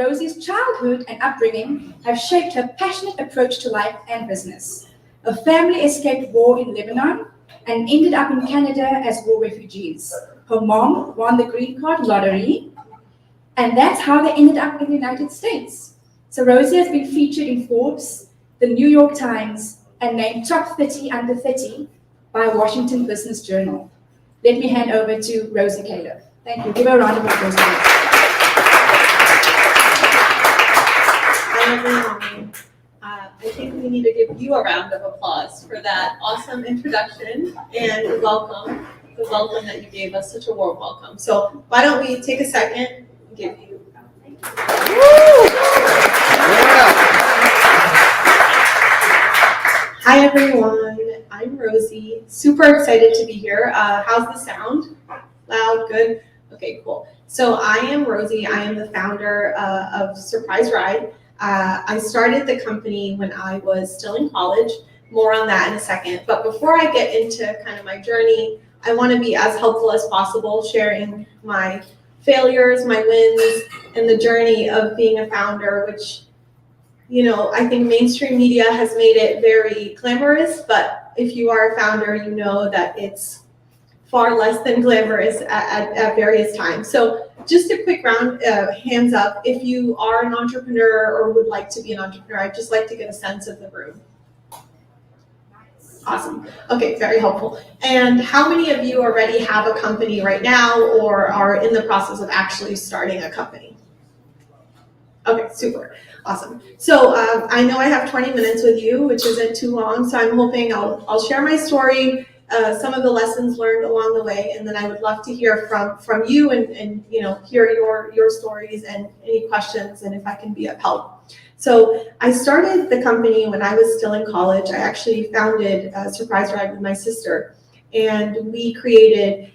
Rosy's childhood and upbringing have shaped her passionate approach to life and business. Her family escaped war in Lebanon and ended up in Canada as war refugees. Her mom won the green card lottery, and that's how they ended up in the United States. So Rosy has been featured in Forbes, the New York Times, and named top 30 under 30 by Washington Business Journal. Let me hand over to Rosy Khalife. Thank you. Give her a round of applause. Hi, everyone. I think we need to give you a round of applause for that awesome introduction and welcome, the welcome that you gave us, such a warm welcome. So why don't we take a second and give you Hi, everyone. I'm Rosy. Super excited to be here. How's the sound? Loud? Good? Okay, cool. So I am Rosy. I am the founder of Surprise Ride. I started the company when I was still in college. More on that in a second. But before I get into kind of my journey, I want to be as helpful as possible, sharing my failures, my wins, and the journey of being a founder, which, you know, I think mainstream media has made it very glamorous, but if you are a founder, you know that it's far less than glamorous at various times. So just a quick round, hands up, if you are an entrepreneur or would like to be an entrepreneur. I'd just like to get a sense of the room. Awesome. Okay, very helpful. And how many of you already have a company right now or are in the process of actually starting a company? Okay, super. Awesome. So I know I have 20 minutes with you, which isn't too long, so I'm hoping I'll share my story, some of the lessons learned along the way, and then I would love to hear from you and you know, hear your stories and any questions and if I can be of help. So I started the company when I was still in college. I actually founded Surprise Ride with my sister, and we created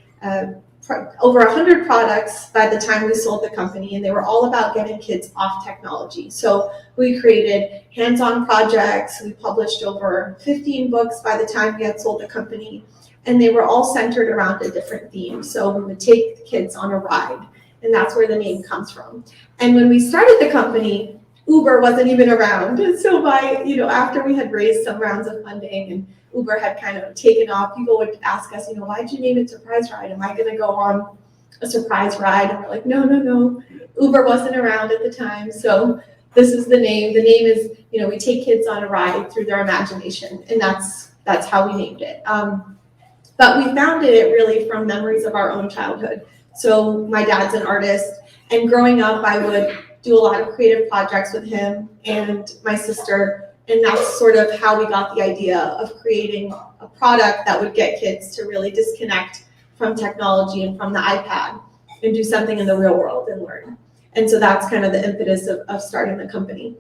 over 100 products by the time we sold the company, and they were all about getting kids off technology. So we created hands-on projects. We published over 15 books by the time we had sold the company, and they were all centered around a different theme. So we would take the kids on a ride, and that's where the name comes from. And when we started the company, Uber wasn't even around. And so by, you know, after we had raised some rounds of funding and Uber had kind of taken off, people would ask us, you know, why'd you name it Surprise Ride? Am I going to go on a surprise ride? And we're like, no. Uber wasn't around at the time. So this is the name. The name is, you know, we take kids on a ride through their imagination. And that's how we named it. But we founded it really from memories of our own childhood. So my dad's an artist, and growing up, I would do a lot of creative projects with him and my sister, and that's sort of how we got the idea of creating a product that would get kids to really disconnect from technology and from the iPad and do something in the real world and learn. And so that's kind of the impetus of starting the company.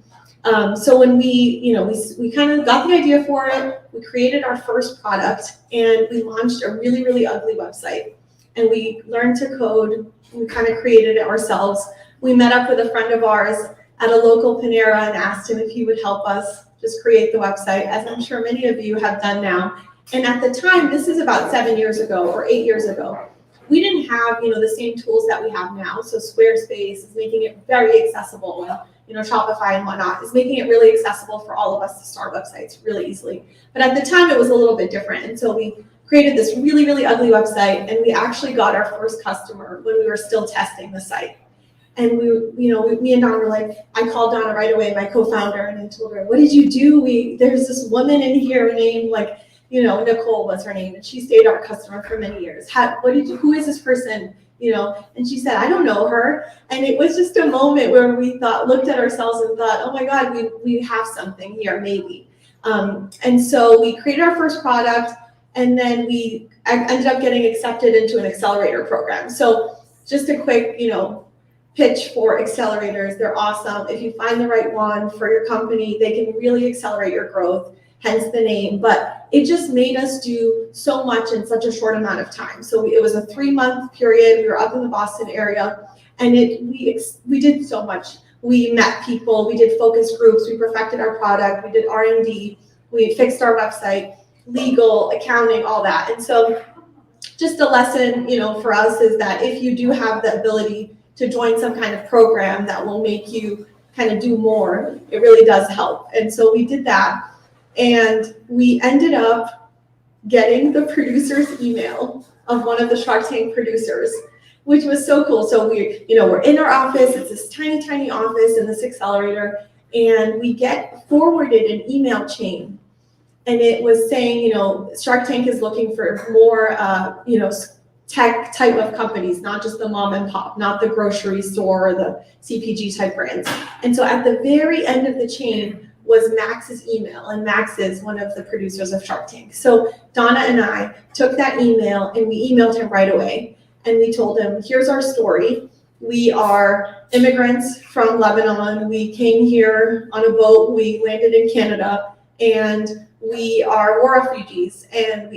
So when we kind of got the idea for it, we created our first product, and we launched a really, really ugly website. And we learned to code, we kind of created it ourselves. We met up with a friend of ours at a local Panera and asked him if he would help us just create the website, as I'm sure many of you have done now. And at the time, this is about 7 years ago or 8 years ago, we didn't have, you know, the same tools that we have now. So Squarespace is making it very accessible. You know, Shopify and whatnot is making it really accessible for all of us to start websites really easily. But at the time, it was a little bit different. And so we created this really, really ugly website, and we actually got our first customer when we were still testing the site. And me and Donna were like, I called Donna right away, my co-founder, and I told her, what did you do? There's this woman in here named Nicole was her name, and she stayed our customer for many years. Who is this person? You know, and she said, I don't know her. And it was just a moment where we looked at ourselves and thought, oh my God, we have something here, maybe. And so we created our first product, and then we ended up getting accepted into an accelerator program. So just a quick, pitch for accelerators. They're awesome. If you find the right one for your company, they can really accelerate your growth, hence the name. But it just made us do so much in such a short amount of time. So it was a 3-month period. We were up in the Boston area, and we did so much. We met people, we did focus groups, we perfected our product, we did R&D, we fixed our website, legal, accounting, all that. And so just a lesson, for us is that if you do have the ability to join some kind of program that will make you kind of do more, it really does help. And so we did that, and we ended up getting the producer's email of one of the Shark Tank producers, which was so cool. So we're in our office. It's this tiny, tiny office in this accelerator, and we get forwarded an email chain, and it was saying, Shark Tank is looking for more, tech type of companies, not just the mom and pop, not the grocery store or the CPG type brands. And so at the very end of the chain was Max's email, and Max is one of the producers of Shark Tank. So Donna and I took that email and we emailed him right away, and we told him, here's our story. We are immigrants from Lebanon. We came here on a boat. We landed in Canada, and we are war refugees. And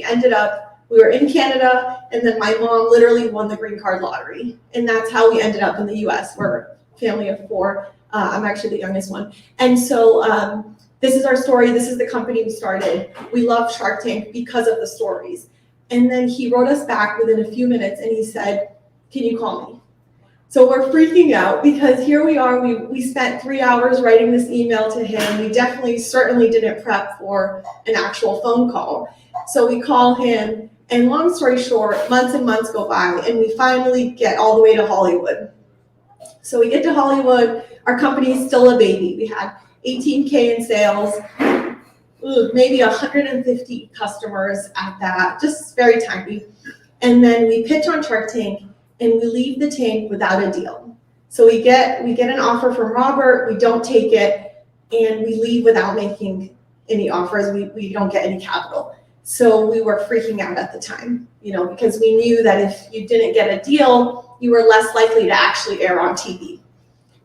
we were in Canada, and then my mom literally won the green card lottery. And that's how we ended up in the US. We're a family of 4. I'm actually the youngest one. And so this is our story. This is the company we started. We love Shark Tank because of the stories. And then he wrote us back within a few minutes, and he said, can you call me? So we're freaking out because here we are. We spent 3 hours writing this email to him. We certainly didn't prep for an actual phone call. So we call him, and long story short, months and months go by, and we finally get all the way to Hollywood. So we get to Hollywood. Our company is still a baby. We had $18K in sales, maybe 150 customers at that, just very tiny. And then we pitch on Shark Tank, and we leave the tank without a deal. So we get an offer from Robert, we don't take it, and we leave without making any offers. We don't get any capital. So we were freaking out at the time, because we knew that if you didn't get a deal, you were less likely to actually air on TV.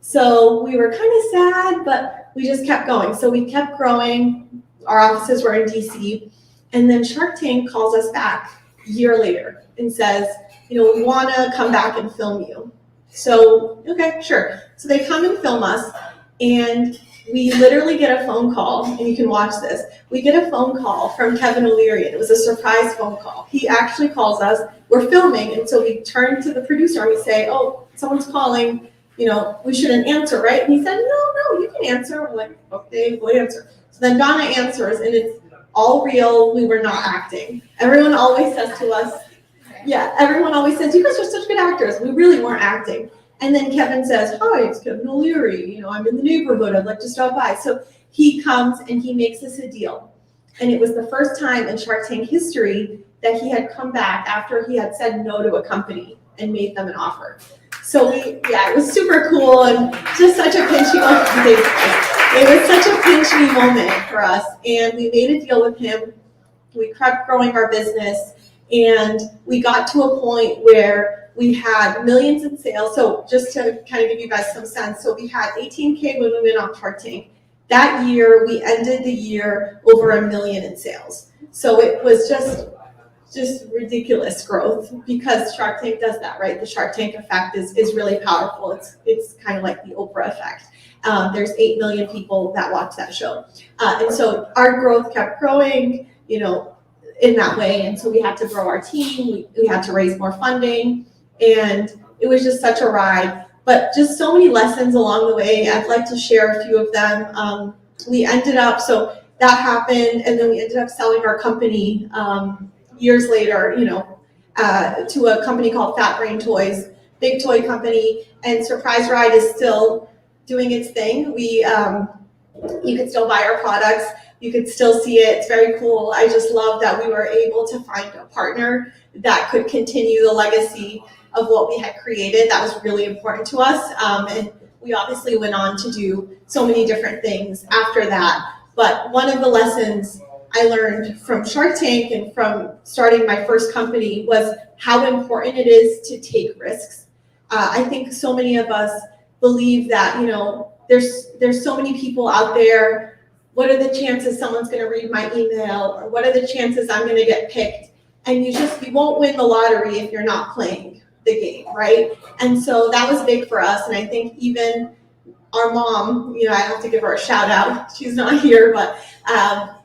So we were kind of sad, but we just kept going. So we kept growing. Our offices were in DC, and then Shark Tank calls us back a year later and says, we want to come back and film you. So, okay, sure. So they come and film us, and we literally get a phone call, and you can watch this. We get a phone call from Kevin O'Leary, and it was a surprise phone call. He actually calls us. We're filming, and so we turn to the producer, and we say, oh, someone's calling. We shouldn't answer, right? And he said, no, you can answer. We're like, okay, we'll answer. So then Donna answers, and it's all real. We were not acting. Everyone always says to us, everyone always says, you guys are such good actors. We really weren't acting. And then Kevin says, hi, it's Kevin O'Leary. I'm in the neighborhood. I'd like to stop by. So he comes and he makes us a deal. And it was the first time in Shark Tank history that he had come back after he had said no to a company and made them an offer. So it was super cool, and just such a pinchy moment. It was such a pinchy moment for us. And we made a deal with him. We kept growing our business, and we got to a point where we had millions in sales. So just to kind of give you guys some sense, so we had 18K when we went on Shark Tank. That year, we ended the year over $1 million in sales. So it was just ridiculous growth, because Shark Tank does that, right? The Shark Tank effect is really powerful. It's kind of like the Oprah effect. There's 8 million people that watch that show. And so our growth kept growing, in that way. And so we had to grow our team. We had to raise more funding, and it was just such a ride, but just so many lessons along the way. I'd like to share a few of them. We ended up, so that happened, and then we ended up selling our company years later, to a company called Fat Brain Toys, big toy company, and Surprise Ride is still doing its thing. You could still buy our products. You could still see it. It's very cool. I just love that we were able to find a partner that could continue the legacy of what we had created. That was really important to us. And we obviously went on to do so many different things after that. But one of the lessons I learned from Shark Tank and from starting my first company was how important it is to take risks. I think so many of us believe that, there's so many people out there. What are the chances someone's going to read my email? Or what are the chances I'm going to get picked? And you won't win the lottery if you're not playing the game, right? And so that was big for us. And I think even our mom, I have to give her a shout out. She's not here, but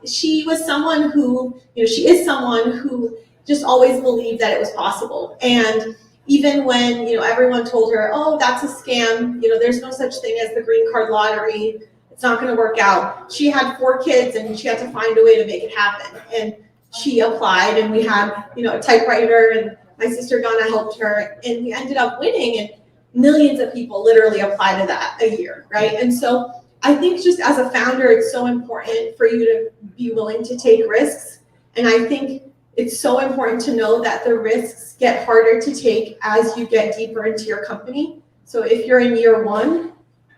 she was someone who, she is someone who just always believed that it was possible. And, even when, everyone told her, oh, that's a scam, there's no such thing as the green card lottery, it's not going to work out. She had 4 kids and she had to find a way to make it happen. And she applied, and we had, a typewriter, and my sister Donna helped her, and we ended up winning, and millions of people literally apply to that a year, right? And so I think just as a founder, it's so important for you to be willing to take risks. And I think it's so important to know that the risks get harder to take as you get deeper into your company. So if you're in year 1,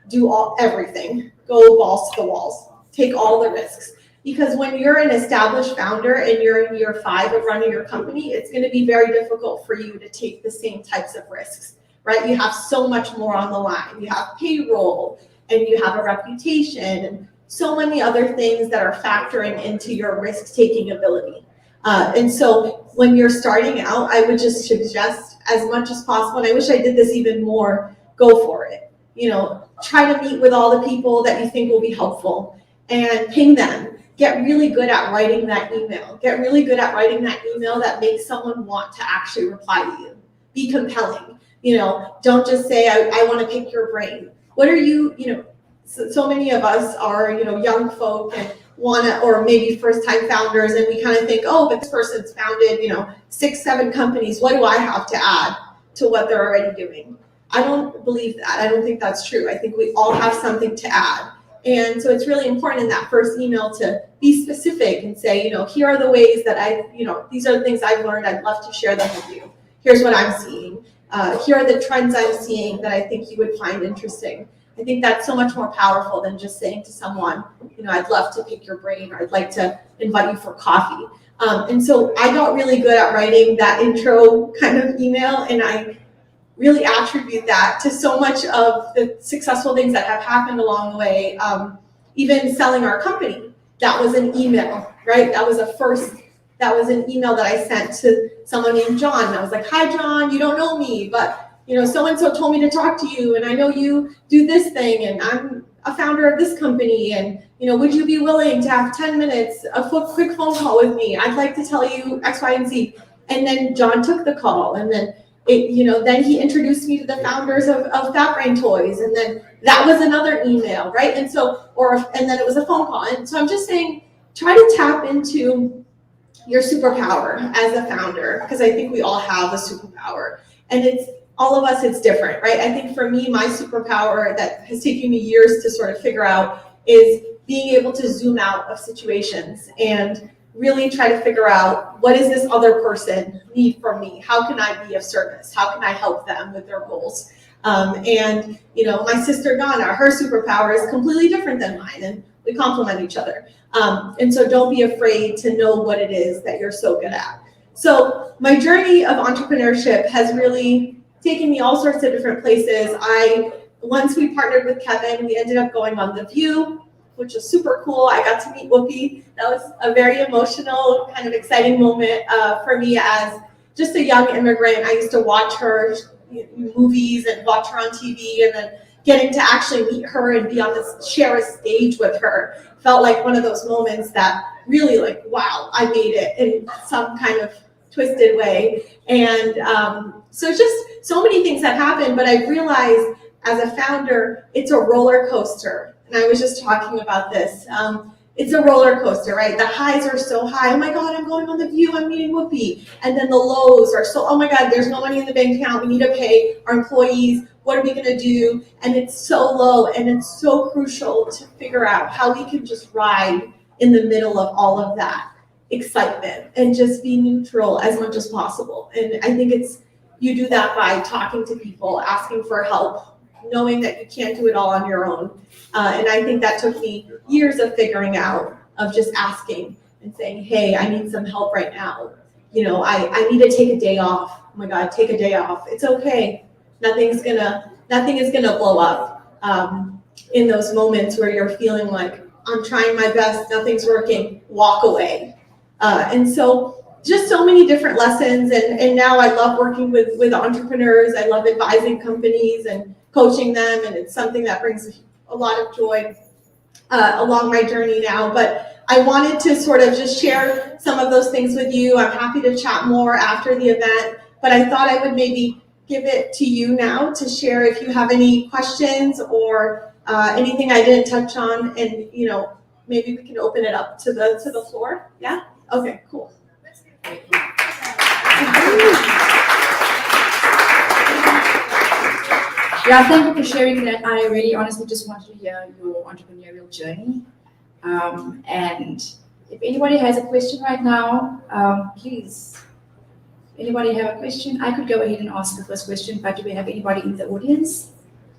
do everything, go balls to the walls, take all the risks. Because when you're an established founder and you're in year 5 of running your company, it's going to be very difficult for you to take the same types of risks, right? You have so much more on the line. You have payroll, and you have a reputation, and so many other things that are factoring into your risk-taking ability. And so when you're starting out, I would just suggest as much as possible, and I wish I did this even more, go for it. Try to meet with all the people that you think will be helpful and ping them. Get really good at writing that email. Get really good at writing that email that makes someone want to actually reply to you. Be compelling. Don't just say, I want to pick your brain. What are you, so many of us are, young folk and want to, or maybe first-time founders, and we kind of think, oh, but this person's founded, 6, 7 companies. What do I have to add to what they're already doing? I don't believe that. I don't think that's true. I think we all have something to add. And so it's really important in that first email to be specific and say, here are the ways that these are the things I've learned. I'd love to share them with you. Here's what I'm seeing. Here are the trends I'm seeing that I think you would find interesting. I think that's so much more powerful than just saying to someone, I'd love to pick your brain, or I'd like to invite you for coffee. And so I got really good at writing that intro kind of email, and I really attribute that to so much of the successful things that have happened along the way. Even selling our company, that was an email, right? That was an email that I sent to someone named John. And I was like, hi, John, you don't know me, but so-and-so told me to talk to you, and I know you do this thing, and I'm a founder of this company, and would you be willing to have 10 minutes, a quick phone call with me? I'd like to tell you X, Y, and Z. And then John took the call, and then then he introduced me to the founders of Fat Brain Toys, and then that was another email, right? And so, and then it was a phone call. And so I'm just saying, try to tap into your superpower as a founder, because I think we all have a superpower, and all of us, it's different, right? I think for me, my superpower that has taken me years to sort of figure out is being able to zoom out of situations and really try to figure out, what does this other person need from me? How can I be of service? How can I help them with their goals? And my sister Donna, her superpower is completely different than mine, and we complement each other. And so don't be afraid to know what it is that you're so good at. So my journey of entrepreneurship has really taken me all sorts of different places. Once we partnered with Kevin, we ended up going on The View, which was super cool. I got to meet Whoopi. That was a very emotional, kind of exciting moment for me as just a young immigrant. I used to watch her movies and watch her on TV, and then getting to actually meet her and be on this, share a stage with her, felt like one of those moments that really, like, wow, I made it in some kind of twisted way. And so just so many things have happened, but I realized as a founder, it's a roller coaster. And I was just talking about this. It's a roller coaster, right? The highs are so high. Oh my God, I'm going on The View, I'm meeting Whoopi. And then the lows are so, oh my God, there's no money in the bank account. We need to pay our employees. What are we gonna do? And it's so low, and it's so crucial to figure out how we can just ride in the middle of all of that excitement and just be neutral as much as possible. And I think you do that by talking to people, asking for help, knowing that you can't do it all on your own. And I think that took me years of figuring out, of just asking and saying, hey, I need some help right now. I need to take a day off. Oh my God, take a day off. It's okay. Nothing is gonna blow up in those moments where you're feeling like, I'm trying my best, nothing's working, walk away. And so just so many different lessons. And now I love working with entrepreneurs. I love advising companies and coaching them. And it's something that brings a lot of joy along my journey now. But I wanted to sort of just share some of those things with you. I'm happy to chat more after the event, but I thought I would maybe give it to you now to share if you have any questions or anything I didn't touch on, and maybe we can open it up to the floor. Yeah? Okay, cool. Yeah, thank you for sharing that. I really honestly just wanted to hear your entrepreneurial journey. And if anybody has a question right now, please. Anybody have a question? I could go ahead and ask the first question, but do we have anybody in the audience?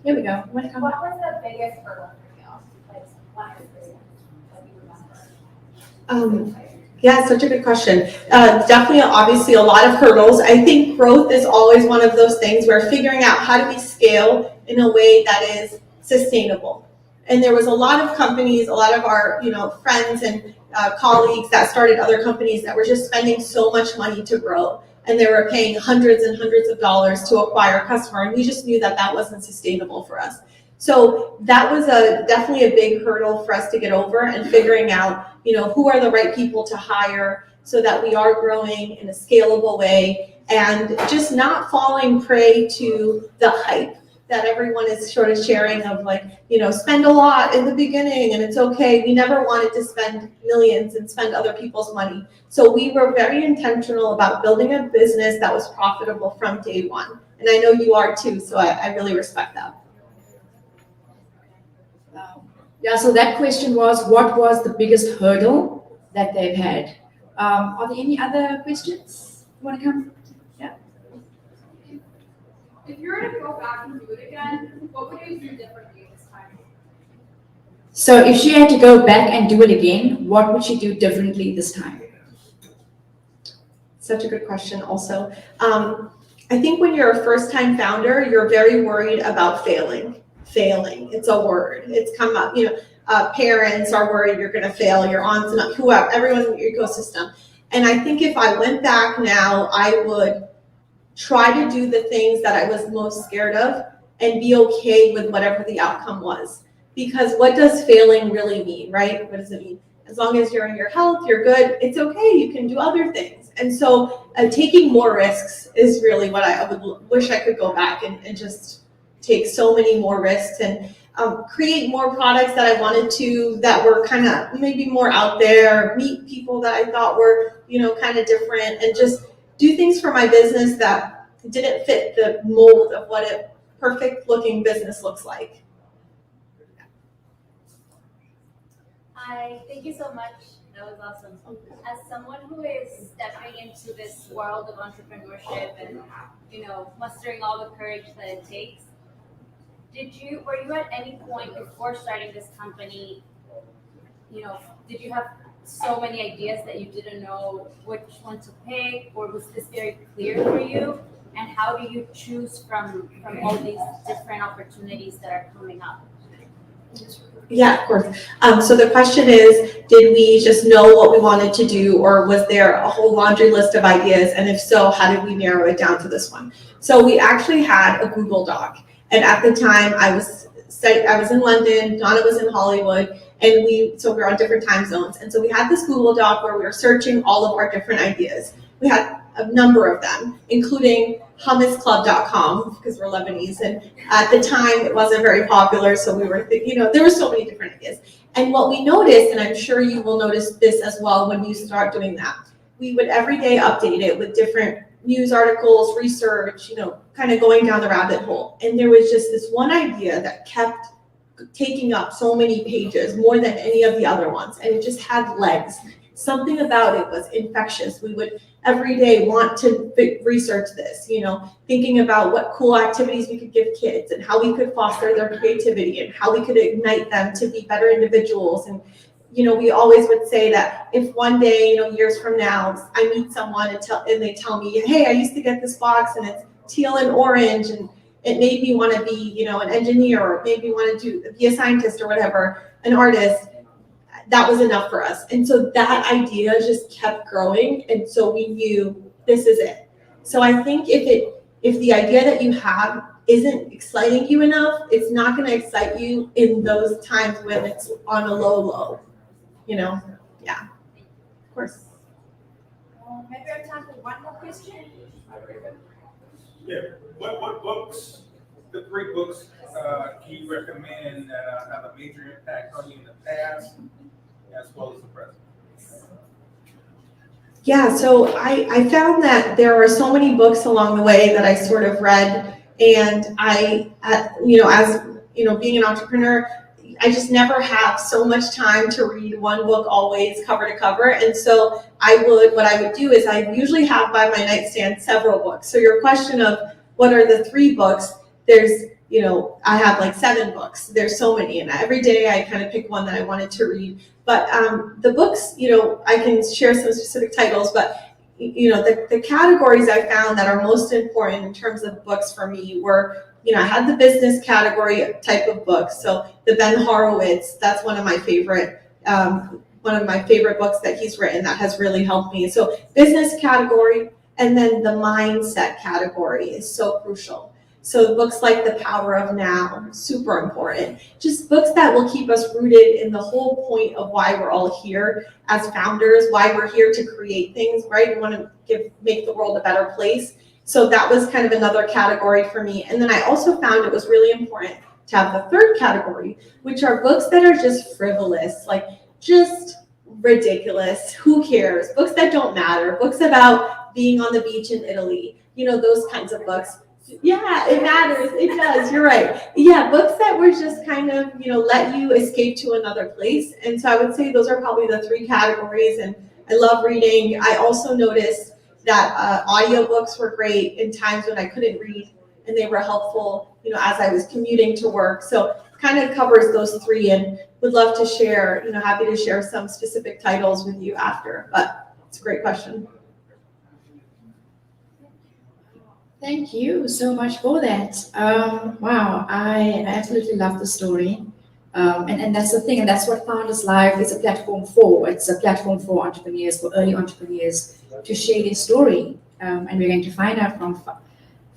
Here we go. What was the biggest hurdle for you? Like, what is it that you remember? Yeah, such a good question. Definitely, obviously, a lot of hurdles. I think growth is always one of those things where figuring out how do we scale in a way that is sustainable. And there was a lot of companies, a lot of our friends and colleagues that started other companies that were just spending so much money to grow, and they were paying hundreds and hundreds of dollars to acquire a customer, and we just knew that that wasn't sustainable for us. So that was definitely a big hurdle for us to get over, and figuring out who are the right people to hire so that we are growing in a scalable way, and just not falling prey to the hype that everyone is sort of sharing of spend a lot in the beginning and it's okay. We never wanted to spend millions and spend other people's money. So we were very intentional about building a business that was profitable from day one. And I know you are too, so I really respect that. Yeah, so that question was, what was the biggest hurdle that they've had? Are there any other questions? You want to come? Yeah. If you were to go back and do it again, what would you do differently this time? So if she had to go back and do it again, what would she do differently this time? Such a good question also. I think when you're a first-time founder, you're very worried about failing. Failing, it's a word. It's come up, parents are worried you're going to fail, your aunts and whoever, everyone in your ecosystem. And I think if I went back now, I would try to do the things that I was most scared of and be okay with whatever the outcome was. Because what does failing really mean, right? What does it mean? As long as you're in your health, you're good, it's okay, you can do other things. And so taking more risks is really what I would wish I could go back and just take so many more risks and create more products that I wanted to, that were kind of maybe more out there, meet people that I thought were, kind of different, and just do things for my business that didn't fit the mold of what a perfect looking business looks like. Hi, thank you so much. That was awesome. As someone who is stepping into this world of entrepreneurship and, mustering all the courage that it takes, were you at any point before starting this company, did you have so many ideas that you didn't know which one to pick, or was this very clear for you? And how do you choose from all these different opportunities that are coming up? Yeah, of course. So the question is, did we just know what we wanted to do, or was there a whole laundry list of ideas? And if so, how did we narrow it down to this one? So we actually had a Google Doc. And at the time I was in London, Donna was in Hollywood, and so we were on different time zones. And so we had this Google Doc where we were searching all of our different ideas. We had a number of them, including hummusclub.com, because we're Lebanese. And at the time it wasn't very popular. So we were, there were so many different ideas. And what we noticed, and I'm sure you will notice this as well when you start doing that, we would every day update it with different news articles, research, kind of going down the rabbit hole. And there was just this one idea that kept taking up so many pages, more than any of the other ones. And it just had legs. Something about it was infectious. We would every day want to research this, thinking about what cool activities we could give kids and how we could foster their creativity and how we could ignite them to be better individuals. And we always would say that if one day, years from now, I meet someone and they tell me, hey, I used to get this box and it's teal and orange and it made me want to be, an engineer, or made me want to be a scientist or whatever, an artist, that was enough for us. And so that idea just kept growing. And so we knew this is it. So I think if the idea that you have isn't exciting you enough, it's not going to excite you in those times when it's on a low. Yeah, of course. Maybe I have time for one more question. Yeah. What books, the 3 books, can you recommend that have a major impact on you in the past as well as the present? Yeah, so I found that there are so many books along the way that I sort of read, and being an entrepreneur, I just never have so much time to read one book always cover to cover. And so what I would do is I usually have by my nightstand several books. So your question of what are the 3 books, there's, I have like 7 books. There's so many, and every day I kind of pick one that I wanted to read. But the books, I can share some specific titles, but the categories I found that are most important in terms of books for me were, I had the business category type of books. So the Ben Horowitz, that's one of my favorite books that he's written that has really helped me. So business category, and then the mindset category is so crucial. So books like The Power of Now, super important. Just books that will keep us rooted in the whole point of why we're all here as founders, why we're here to create things, right? We want to make the world a better place. So that was kind of another category for me. And then I also found it was really important to have the third category, which are books that are just frivolous, like just ridiculous. Who cares? Books that don't matter. Books about being on the beach in Italy. Those kinds of books. Yeah, it matters. It does. You're right. Yeah, books that were just kind of, let you escape to another place. And so I would say those are probably the 3 categories. And I love reading. I also noticed that audiobooks were great in times when I couldn't read, and they were helpful, as I was commuting to work. So kind of covers those 3, and would love to share, happy to share some specific titles with you after. But it's a great question. Thank you so much for that. Wow, I absolutely love the story. And that's the thing, and that's what Founders Live is a platform for. It's a platform for entrepreneurs, for early entrepreneurs to share their story. And we're going to find out from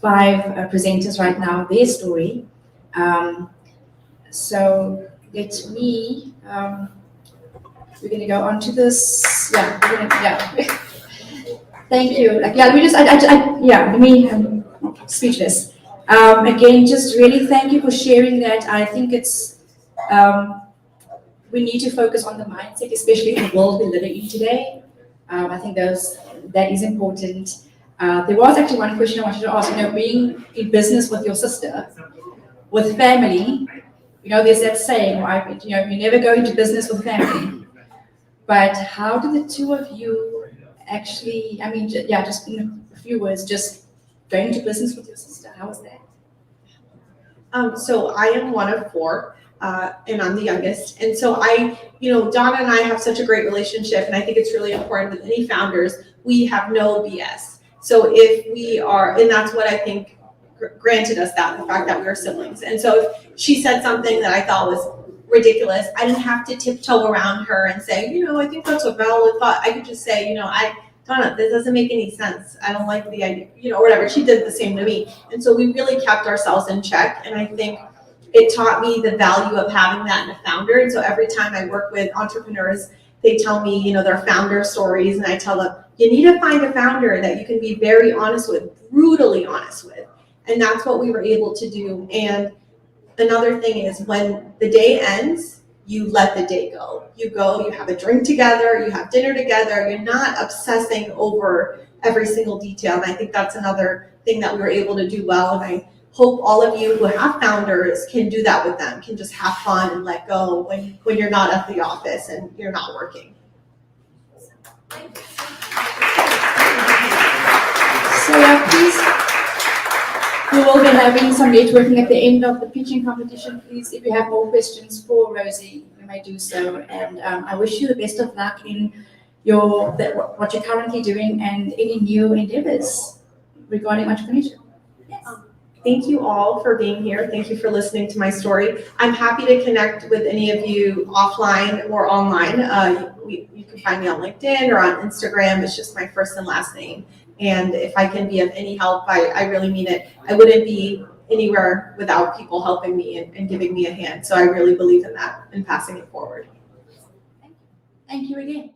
5 presenters right now their story. So let me, we're going to go on to this. Yeah. Thank you. I'm speechless. Again, just really thank you for sharing that. I think it's, we need to focus on the mindset, especially in the world we're living in today. I think that is important. There was actually one question I wanted to ask, being in business with your sister, with family, there's that saying, right? You never go into business with family. But how did the 2 of you actually, just in a few words, just going into business with your sister, how was that? So I am one of 4, and I'm the youngest. And so Donna and I have such a great relationship, and I think it's really important with any founders, we have no BS. So if we are, and that's what I think granted us that, the fact that we are siblings. And so if she said something that I thought was ridiculous, I didn't have to tiptoe around her and say, I think that's a valid thought. I could just say, Donna, this doesn't make any sense. I don't like the idea, or whatever. She did the same to me. And so we really kept ourselves in check. And I think it taught me the value of having that in a founder. And so every time I work with entrepreneurs, they tell me, their founder stories, and I tell them, you need to find a founder that you can be very honest with, brutally honest with. And that's what we were able to do. And another thing is when the day ends, you let the day go. You have a drink together, you have dinner together, you're not obsessing over every single detail. And I think that's another thing that we were able to do well. And I hope all of you who have founders can do that with them, can just have fun and let go when you're not at the office and you're not working. So please, we will be having some networking at the end of the pitching competition. Please, if you have more questions for Rosy, you may do so. And I wish you the best of luck in what you're currently doing and any new endeavors regarding entrepreneurship. Yes. Thank you all for being here. Thank you for listening to my story. I'm happy to connect with any of you offline or online. You can find me on LinkedIn or on Instagram. It's just my first and last name. And if I can be of any help, I really mean it. I wouldn't be anywhere without people helping me and giving me a hand. So I really believe in that and passing it forward. Thank you again.